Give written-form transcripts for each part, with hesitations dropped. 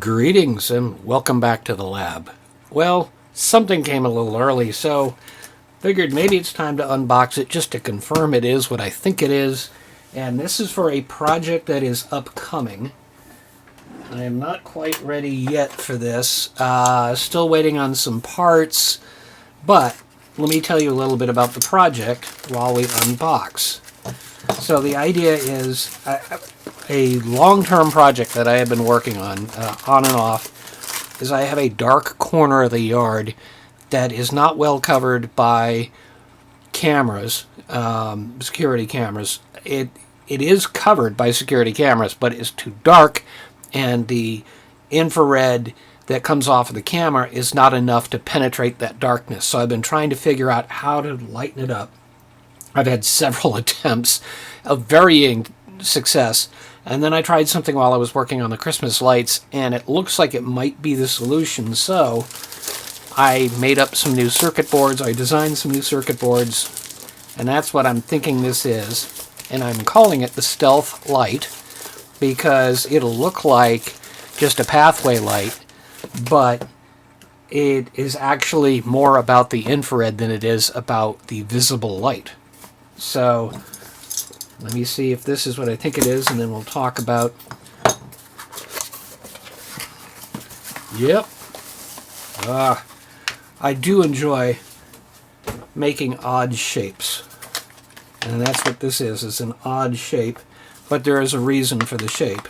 Greetings and welcome back to the lab. Well, something came a little early, so figured maybe it's time to unbox it just to confirm it is what I think it is. And this is for a project that is upcoming. I am not quite ready yet for this. Still waiting on some parts, but let me tell you a little bit about the project while we unbox. So the idea is a long-term project that I have been working on and off, is I have a dark corner of the yard that is not well covered by cameras, security cameras. It is covered by security cameras, but it's too dark, and the infrared that comes off of the camera is not enough to penetrate that darkness. So I've been trying to figure out how to lighten it up. I've had several attempts of varying success, and then I tried something while I was working on the Christmas lights, and it looks like it might be the solution. So I made up some new circuit boards, I designed some new circuit boards, and that's what I'm thinking this is. And I'm calling it the Stealth Light because it'll look like just a pathway light, but it is actually more about the infrared than it is about the visible light. So let me see if this is what I think it is, and then we'll talk about... Yep. I do enjoy making odd shapes. And that's what this is. It's an odd shape, but there is a reason for the shape.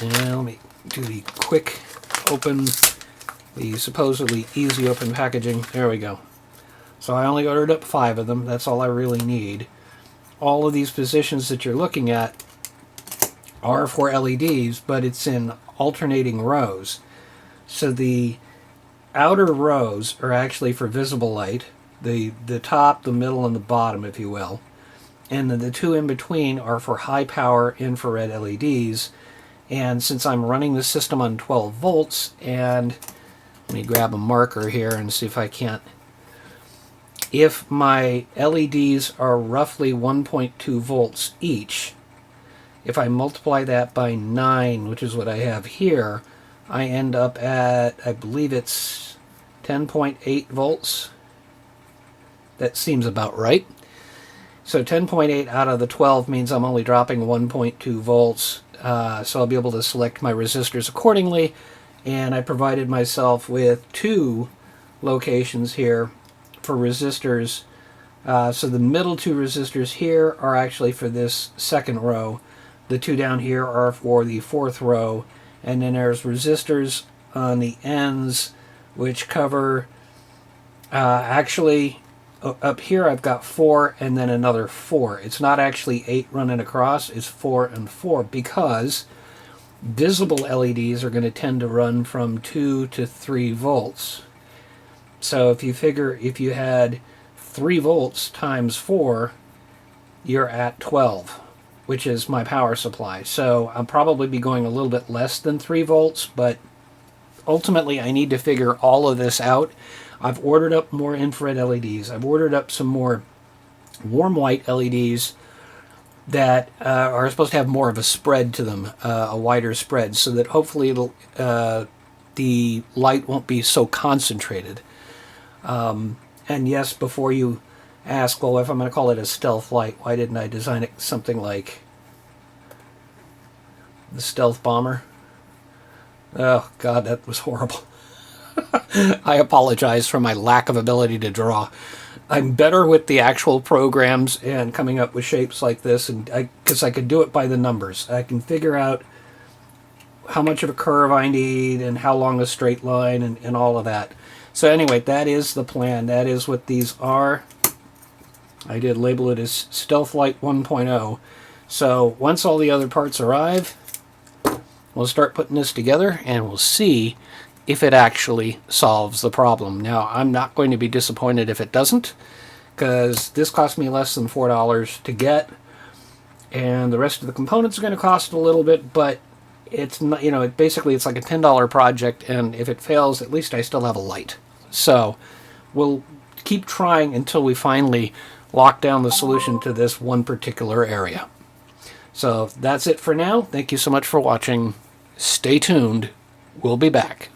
And let me do the quick open, the supposedly easy open packaging. There we go. So I only ordered up 5 of them. That's all I really need. All of these positions that you're looking at are for LEDs, but it's in alternating rows. So the outer rows are actually for visible light. The top, the middle, and the bottom, if you will. And then the 2 in between are for high power infrared LEDs. And since I'm running the system on 12 volts, and let me grab a marker here and see if I can't. If my LEDs are roughly 1.2 volts each, if I multiply that by 9, which is what I have here, I end up at, I believe it's 10.8 volts. That seems about right. So 10.8 out of the 12 means I'm only dropping 1.2 volts. So I'll be able to select my resistors accordingly. And I provided myself with 2 locations here for resistors. So the middle 2 resistors here are actually for this second row. The 2 down here are for the 4th row. And then there's resistors on the ends which cover, actually up here I've got 4 and then another 4. It's not actually 8 running across, it's 4 and 4, because visible LEDs are going to tend to run from 2 to 3 volts. So if you figure if you had 3 volts times 4, you're at 12, which is my power supply. So I'll probably be going a little bit less than 3 volts, but ultimately I need to figure all of this out. I've ordered up more infrared LEDs. I've ordered up some more warm white LEDs that are supposed to have more of a spread to them, a wider spread, so that hopefully it'll the light won't be so concentrated. And yes, before you ask, well, if I'm going to call it a stealth light, why didn't I design it something like the Stealth Bomber? Oh, God, that was horrible. I apologize for my lack of ability to draw. I'm better with the actual programs and coming up with shapes like this, and because I could do it by the numbers. I can figure out how much of a curve I need and how long a straight line and all of that. So anyway, that is the plan. That is what these are. I did label it as Stealth Light 1.0. So once all the other parts arrive, we'll start putting this together and we'll see if it actually solves the problem. Now, I'm not going to be disappointed if it doesn't, because this cost me less than $4 to get, and the rest of the components are going to cost a little bit, but it's not, you know, basically it's like a $10 project, and if it fails, at least I still have a light. So we'll keep trying until we finally lock down the solution to this one particular area. So that's it for now. Thank you so much for watching. Stay tuned. We'll be back.